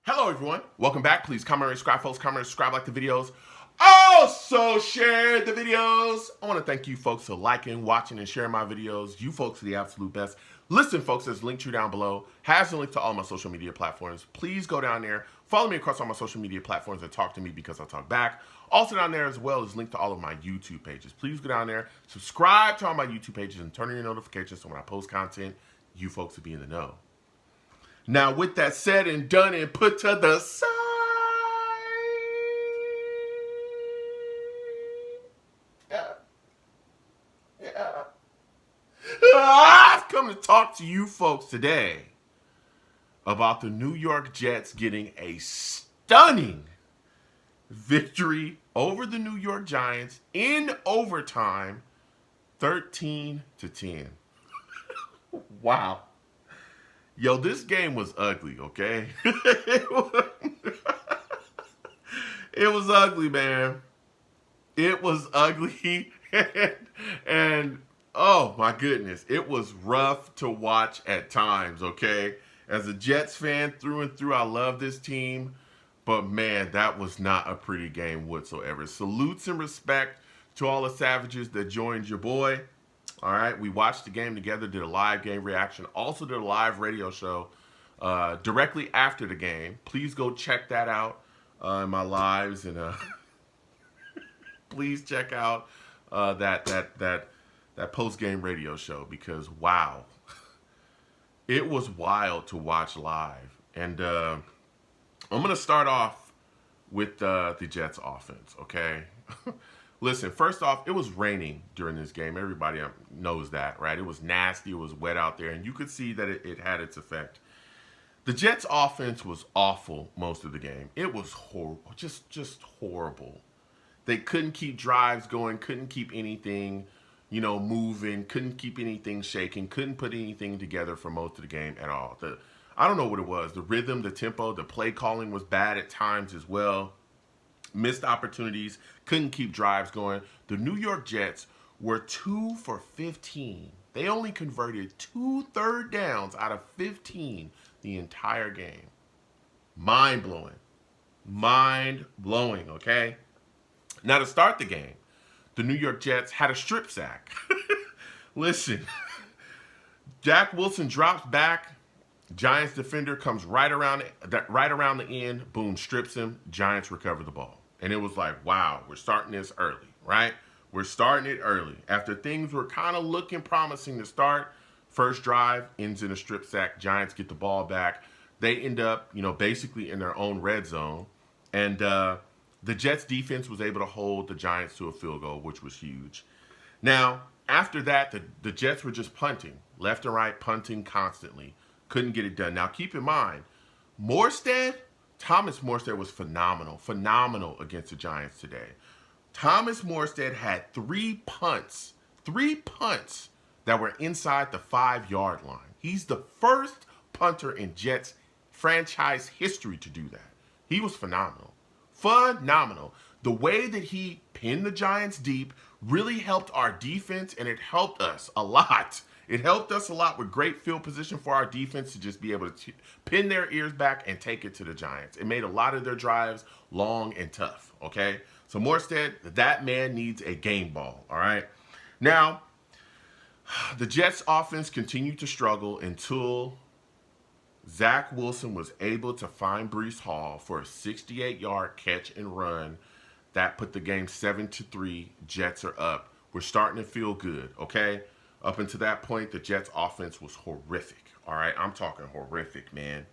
Hello, everyone. Welcome back. Please comment, rate, subscribe, folks. Comment, subscribe, like the videos. Also, share the videos. I want to thank you folks for liking, watching, and sharing my videos. You folks are the absolute best. Listen, folks, there's a link tree down below. Has a link to all my social media platforms. Please go down there. Follow me across all my social media platforms and talk to me because I'll talk back. Also down there as well is a link to all of my YouTube pages. Please go down there, subscribe to all my YouTube pages, and turn on your notifications so when I post content, you folks will be in the know. Now, with that said and done and put to the side, yeah. I've come to talk to you folks today about the New York Jets getting a stunning victory over the New York Giants in overtime, 13-10. Wow. Yo, this game was ugly, okay? It was ugly, man. It was ugly. and oh my goodness, it was rough to watch at times, okay? As a Jets fan through and through, I love this team. But man, that was not a pretty game whatsoever. Salutes and respect to all the savages that joined your boy. All right, we watched the game together, did a live game reaction, also did a live radio show directly after the game. Please go check that out in my lives, and please check out that post game radio show because wow, it was wild to watch live. And I'm gonna start off with the Jets offense, okay? Listen, first off, it was raining during this game. Everybody knows that, right? It was nasty. It was wet out there, and you could see that it had its effect. The Jets' offense was awful most of the game. It was horrible, just horrible. They couldn't keep drives going, couldn't keep anything, moving, couldn't keep anything shaking, couldn't put anything together for most of the game at all. I don't know what it was. The rhythm, the tempo, the play calling was bad at times as well. Missed opportunities, couldn't keep drives going. The New York Jets were 2 for 15. They only converted 2 third downs out of 15 the entire game. Mind blowing. Mind blowing, okay? Now, to start the game, the New York Jets had a strip sack. Listen, Jack Wilson drops back. Giants defender comes right around the end. Boom, strips him. Giants recover the ball. And it was like, wow, we're starting this early, right? We're starting it early. After things were kind of looking promising to start, first drive ends in a strip sack. Giants get the ball back. They end up, basically in their own red zone. And the Jets defense was able to hold the Giants to a field goal, which was huge. Now, after that, the Jets were just punting, left and right, punting constantly. Couldn't get it done. Now, keep in mind, Thomas Morstead was phenomenal against the Giants today. Thomas Morstead had 3 punts that were inside the 5-yard line. He's the first punter in Jets franchise history to do that. He was phenomenal. The way that he pinned the Giants deep really helped our defense, and it helped us a lot. It helped us a lot with great field position for our defense to just be able to pin their ears back and take it to the Giants. It made a lot of their drives long and tough, okay? So Morstead, that man needs a game ball, all right? Now, the Jets offense continued to struggle until Zach Wilson was able to find Breece Hall for a 68-yard catch and run. That put the game 7-3. Jets are up. We're starting to feel good, okay? Up until that point, the Jets offense was horrific, all right? I'm talking horrific, man.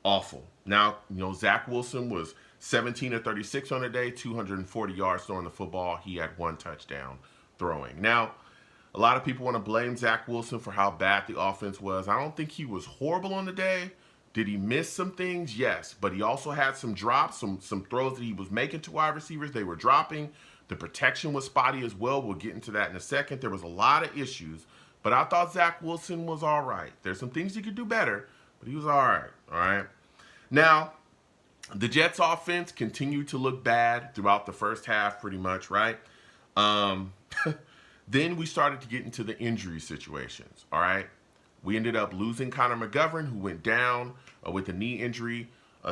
Awful. Now, Zach Wilson was 17 of 36 on the day, 240 yards throwing the football. He had 1 touchdown throwing. Now, a lot of people want to blame Zach Wilson for how bad the offense was. I don't think he was horrible on the day. Did he miss some things? Yes. But he also had some drops, some throws that he was making to wide receivers. They were dropping. The protection was spotty as well. We'll get into that in a second. There was a lot of issues. But I thought Zach Wilson was all right. There's some things he could do better, but he was all right. All right. Now, the Jets offense continued to look bad throughout the first half pretty much, right? Then we started to get into the injury situations, all right? We ended up losing Connor McGovern, who went down with a knee injury.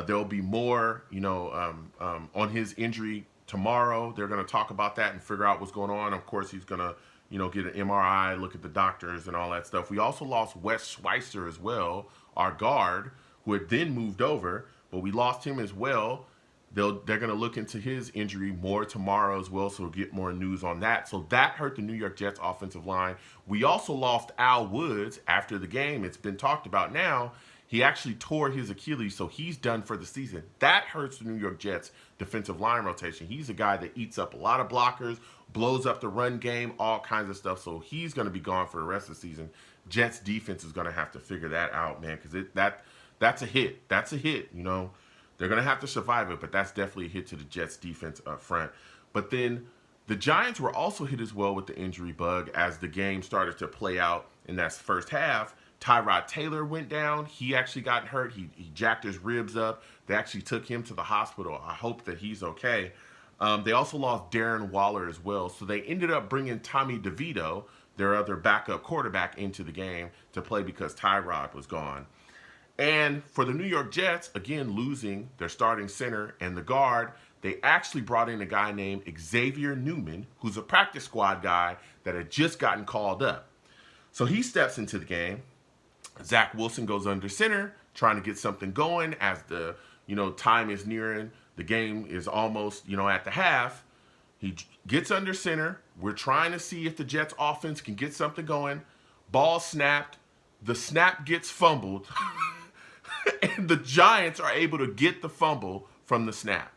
There'll be more, on his injury tomorrow. They're going to talk about that and figure out what's going on. Of course, he's going to, get an MRI, look at the doctors and all that stuff. We also lost Wes Schweitzer as well, our guard, who had then moved over, but we lost him as well. They're going to look into his injury more tomorrow as well, so we'll get more news on that. So that hurt the New York Jets offensive line. We also lost Al Woods after the game. It's been talked about now. He actually tore his Achilles, so he's done for the season. That hurts the New York Jets defensive line rotation. He's a guy that eats up a lot of blockers, blows up the run game, all kinds of stuff. So he's going to be gone for the rest of the season. Jets defense is going to have to figure that out, man, because that's a hit. That's a hit, They're going to have to survive it, but that's definitely a hit to the Jets defense up front. But then the Giants were also hit as well with the injury bug as the game started to play out in that first half. Tyrod Taylor went down. He actually got hurt. He jacked his ribs up. They actually took him to the hospital. I hope that he's okay. They also lost Darren Waller as well. So they ended up bringing Tommy DeVito, their other backup quarterback, into the game to play because Tyrod was gone. And for the New York Jets, again, losing their starting center and the guard, they actually brought in a guy named Xavier Newman, who's a practice squad guy that had just gotten called up. So he steps into the game. Zach Wilson goes under center, trying to get something going as the, time is nearing. The game is almost, at the half. He gets under center. We're trying to see if the Jets offense can get something going. Ball snapped. The snap gets fumbled. And the Giants are able to get the fumble from the snap.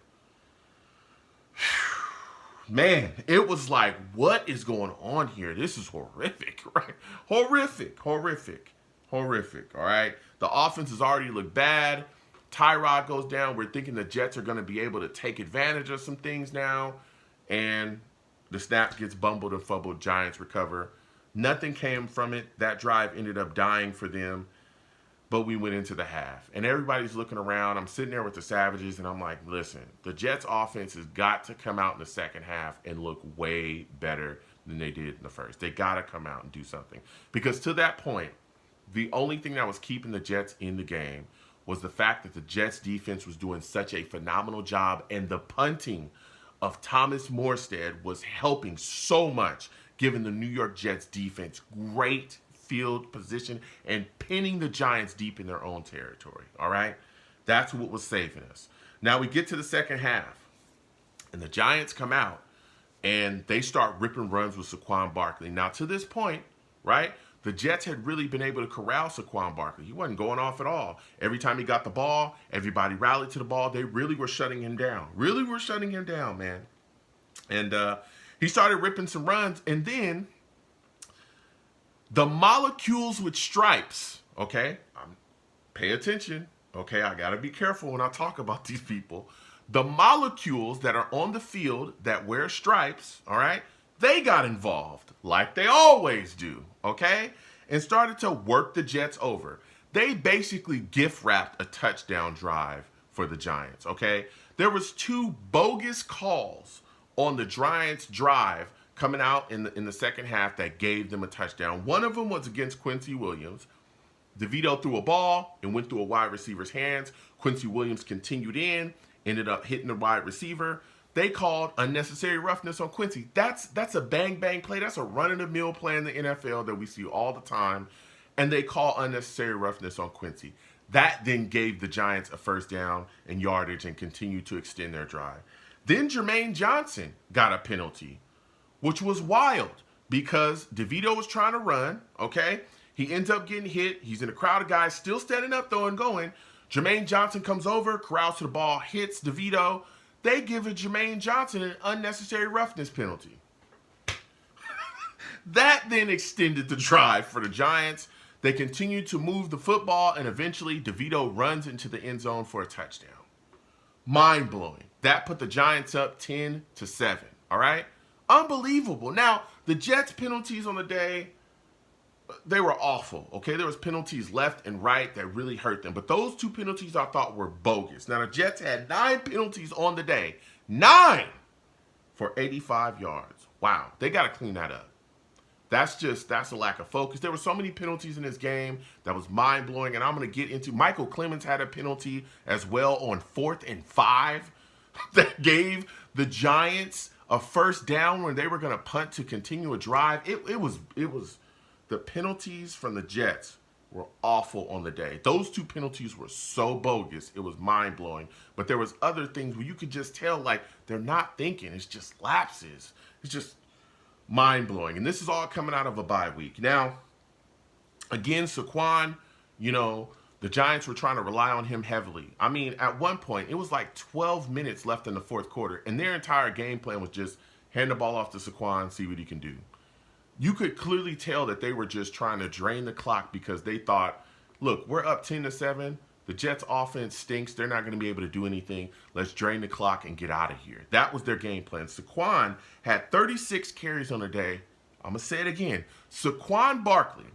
Man, it was like, what is going on here? This is horrific, right? Horrific, all right? The offense has already looked bad. Tyrod goes down. We're thinking the Jets are going to be able to take advantage of some things now. And the snap gets bumbled and fumbled. Giants recover. Nothing came from it. That drive ended up dying for them. But we went into the half. And everybody's looking around. I'm sitting there with the Savages, and I'm like, listen, the Jets offense has got to come out in the second half and look way better than they did in the first. They got to come out and do something. Because to that point, the only thing that was keeping the Jets in the game was the fact that the Jets defense was doing such a phenomenal job, and the punting of Thomas Morstead was helping so much, giving the New York Jets defense great field position and pinning the Giants deep in their own territory, all right? That's what was saving us. Now we get to the second half, and the Giants come out, and they start ripping runs with Saquon Barkley. Now, to this point, right, the Jets had really been able to corral Saquon Barkley. He wasn't going off at all. Every time he got the ball, everybody rallied to the ball. They really were shutting him down. Man. And he started ripping some runs, and then the molecules with stripes, okay? Pay attention, okay? I got to be careful when I talk about these people. The molecules that are on the field that wear stripes, all right, they got involved like they always do, okay? And started to work the Jets over. They basically gift wrapped a touchdown drive for the Giants, okay? There was 2 bogus calls on the Giants drive coming out in the second half that gave them a touchdown. One of them was against Quincy Williams. DeVito threw a ball and went through a wide receiver's hands. Quincy Williams continued in, ended up hitting the wide receiver. They called unnecessary roughness on Quincy. That's a bang-bang play. That's a run-of-the-mill play in the NFL that we see all the time. And they call unnecessary roughness on Quincy. That then gave the Giants a first down and yardage and continued to extend their drive. Then Jermaine Johnson got a penalty, which was wild because DeVito was trying to run, okay? He ends up getting hit. He's in a crowd of guys still standing up, though, and going. Jermaine Johnson comes over, corrals to the ball, hits DeVito. They give Jermaine Johnson an unnecessary roughness penalty. That then extended the drive for the Giants. They continued to move the football, and eventually DeVito runs into the end zone for a touchdown. Mind-blowing. That put the Giants up 10-7, all right? Unbelievable. Now, the Jets' penalties on the day, they were awful, okay? There was penalties left and right that really hurt them. But those 2 penalties I thought were bogus. Now, the Jets had 9 penalties on the day. 9 for 85 yards. Wow. They got to clean that up. That's a lack of focus. There were so many penalties in this game that was mind blowing, and I'm going to get into. Michael Clemens had a penalty as well on 4th and 5 that gave the Giants a first down when they were going to punt to continue a drive. It was the penalties from the Jets were awful on the day. Those two penalties were so bogus. It was mind blowing. But there was other things where you could just tell like they're not thinking. It's just lapses. It's just mind blowing. And this is all coming out of a bye week. Now, again, Saquon, the Giants were trying to rely on him heavily. I mean, at one point, it was like 12 minutes left in the fourth quarter, and their entire game plan was just hand the ball off to Saquon, see what he can do. You could clearly tell that they were just trying to drain the clock because they thought, look, we're up 10-7. The Jets offense stinks. They're not going to be able to do anything. Let's drain the clock and get out of here. That was their game plan. Saquon had 36 carries on the day. I'm going to say it again. Saquon Barkley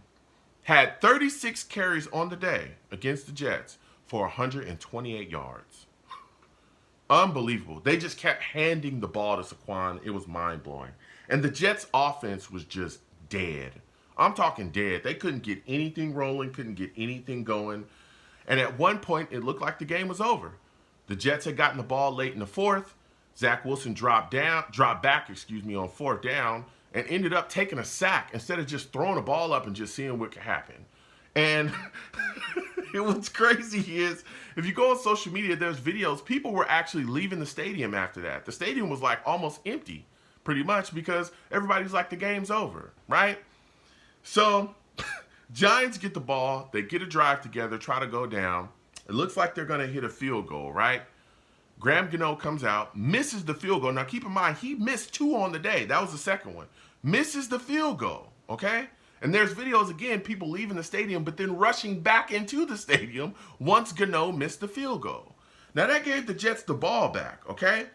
had 36 carries on the day against the Jets for 128 yards. Unbelievable. They just kept handing the ball to Saquon. It was mind-blowing. And the Jets offense was just dead. I'm talking dead. They couldn't get anything rolling, couldn't get anything going. And at one point, it looked like the game was over. The Jets had gotten the ball late in the fourth. Zach Wilson dropped back, on 4th down, and ended up taking a sack instead of just throwing the ball up and just seeing what could happen. And what's crazy is, if you go on social media, there's videos, people were actually leaving the stadium after that. The stadium was like almost empty, pretty much, because everybody's like, the game's over, right? So Giants get the ball, they get a drive together, try to go down. It looks like they're going to hit a field goal, right? Graham Gano comes out, misses the field goal. Now, keep in mind, he missed 2 on the day. That was the second one. Misses the field goal, okay? And there's videos, again, people leaving the stadium, but then rushing back into the stadium once Gano missed the field goal. Now, that gave the Jets the ball back, okay?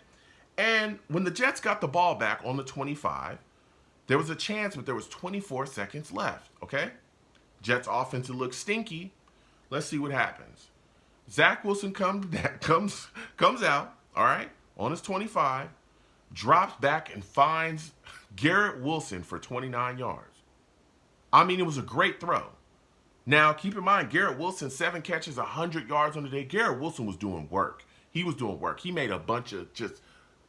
And when the Jets got the ball back on the 25, there was a chance, but there was 24 seconds left, okay? Jets offense looked stinky. Let's see what happens. Zach Wilson comes out, all right, on his 25, drops back and finds Garrett Wilson for 29 yards. I mean, it was a great throw. Now, keep in mind, Garrett Wilson, 7 catches, 100 yards on the day. Garrett Wilson was doing work. He was doing work. He made a bunch of just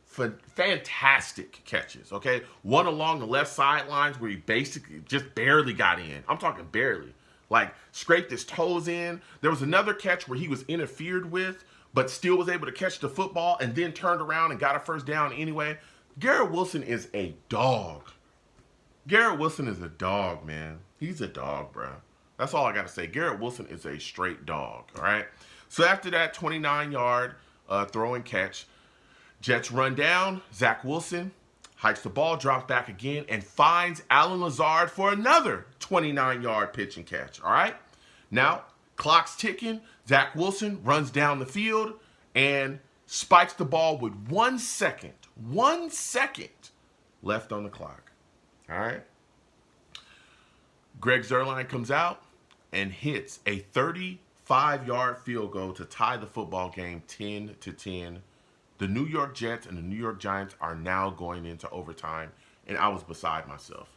fantastic catches, okay? One along the left sidelines where he basically just barely got in. I'm talking barely. Like, scraped his toes in. There was another catch where he was interfered with, but still was able to catch the football and then turned around and got a first down anyway. Garrett Wilson is a dog. Garrett Wilson is a dog, man. He's a dog, bro. That's all I got to say. Garrett Wilson is a straight dog, all right? So after that 29-yard throw and catch, Jets run down. Zach Wilson hikes the ball, drops back again, and finds Allen Lazard for another 29-yard pitch and catch, all right? Now, clock's ticking. Zach Wilson runs down the field and spikes the ball with 1 second left on the clock, all right? Greg Zuerlein comes out and hits a 35-yard field goal to tie the football game 10-10. The New York Jets and the New York Giants are now going into overtime, and I was beside myself.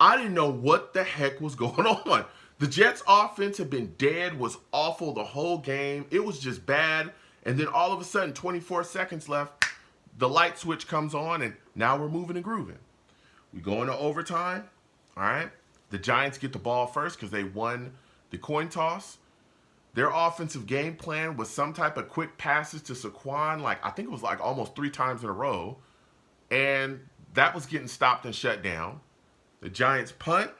I didn't know what the heck was going on. The Jets' offense had been dead, was awful the whole game. It was just bad. And then all of a sudden, 24 seconds left, the light switch comes on, and now we're moving and grooving. We go into overtime, all right? The Giants get the ball first because they won the coin toss. Their offensive game plan was some type of quick passes to Saquon, like I think it was like almost 3 times in a row. And that was getting stopped and shut down. The Giants punt.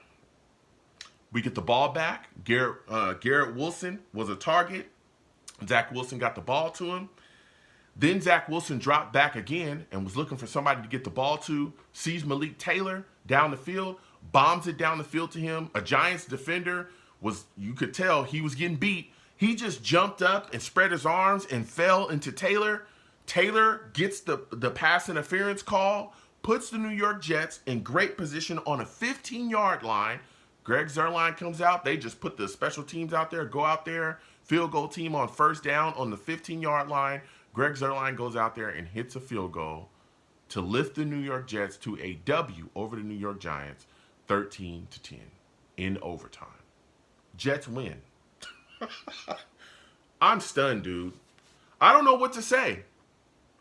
We get the ball back. Garrett Wilson was a target. Zach Wilson got the ball to him. Then Zach Wilson dropped back again and was looking for somebody to get the ball to. Sees Malik Taylor down the field, bombs it down the field to him. A Giants defender you could tell he was getting beat. He just jumped up and spread his arms and fell into Taylor. Taylor gets the pass interference call, puts the New York Jets in great position on a 15-yard line. Greg Zuerlein comes out. They just put the special teams out there, go out there, field goal team on first down on the 15-yard line. Greg Zuerlein goes out there and hits a field goal to lift the New York Jets to a W over the New York Giants. 13-10 in overtime. Jets win. I'm stunned, dude. I don't know what to say.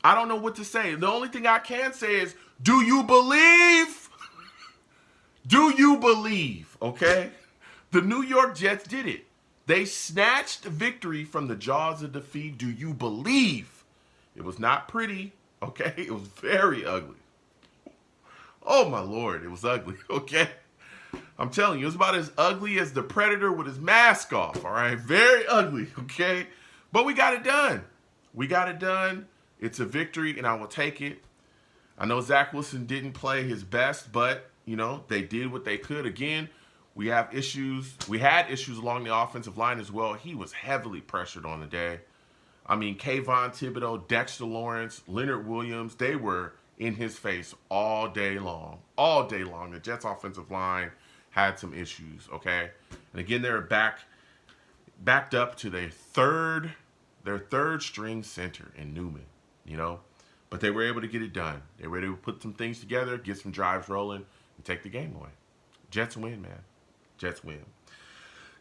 I don't know what to say. The only thing I can say is, do you believe? Do you believe? Okay? The New York Jets did it. They snatched victory from the jaws of defeat. Do you believe? It was not pretty. Okay? It was very ugly. Oh, my Lord. It was ugly. Okay? I'm telling you, it was about as ugly as the Predator with his mask off. All right? Very ugly. Okay? But we got it done. We got it done. It's a victory, and I will take it. I know Zach Wilson didn't play his best, but, you know, they did what they could. Again, we have issues. We had issues along the offensive line as well. He was heavily pressured on the day. I mean, Kayvon Thibodeau, Dexter Lawrence, Leonard Williams, they were in his face all day long. All day long. The Jets offensive line had some issues, okay? And again, they're backed up to their third string center in Newman, you know? But they were able to get it done. They were able to put some things together, get some drives rolling, and take the game away. Jets win, man. Jets win.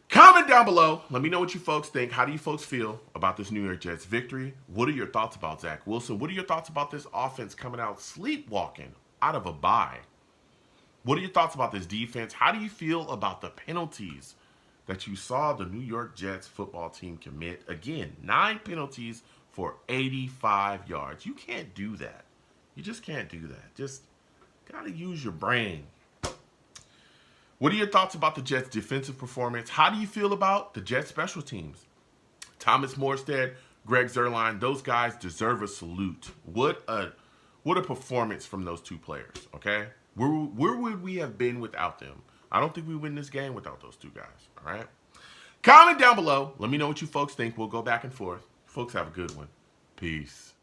Comment down below. Let me know what you folks think. How do you folks feel about this New York Jets victory? What are your thoughts about Zach Wilson? What are your thoughts about this offense coming out sleepwalking out of a bye? What are your thoughts about this defense? How do you feel about the penalties that you saw the New York Jets football team commit? Again, 9 penalties for 85 yards. You can't do that. You just can't do that. Just got to use your brain. What are your thoughts about the Jets' defensive performance? How do you feel about the Jets' special teams? Thomas Morstead, Greg Zuerlein, those guys deserve a salute. What a performance from those two players, okay? Where would we have been without them? I don't think we win this game without those two guys, all right? Comment down below. Let me know what you folks think. We'll go back and forth. Folks, have a good one. Peace.